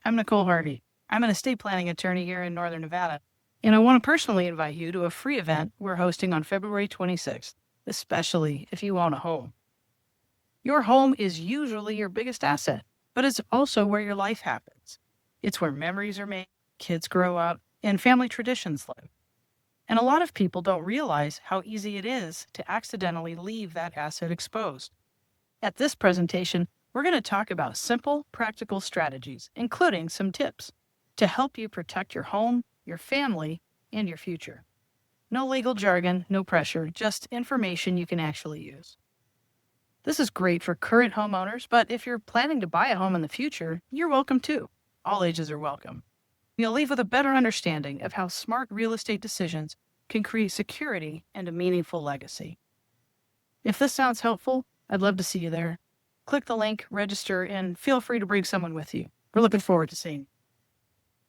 I'm Nicole Harvey. I'm an estate planning attorney here in Northern Nevada, and I want to personally invite you to a free event we're hosting on February 26th, especially if you own a home. Your home is usually your biggest asset, but it's also where your life happens. It's where memories are made, kids grow up, and family traditions live. And a lot of people don't realize how easy it is to accidentally leave that asset exposed. At this presentation, we're going to talk about simple, practical strategies, including some tips to help you protect your home, your family, and your future. No legal jargon, no pressure, just information you can actually use. This is great for current homeowners, but if you're planning to buy a home in the future, you're welcome too. All ages are welcome. You'll leave with a better understanding of how smart real estate decisions can create security and a meaningful legacy. If this sounds helpful, I'd love to see you there. Click the link, register, and feel free to bring someone with you. We're looking forward to seeing you.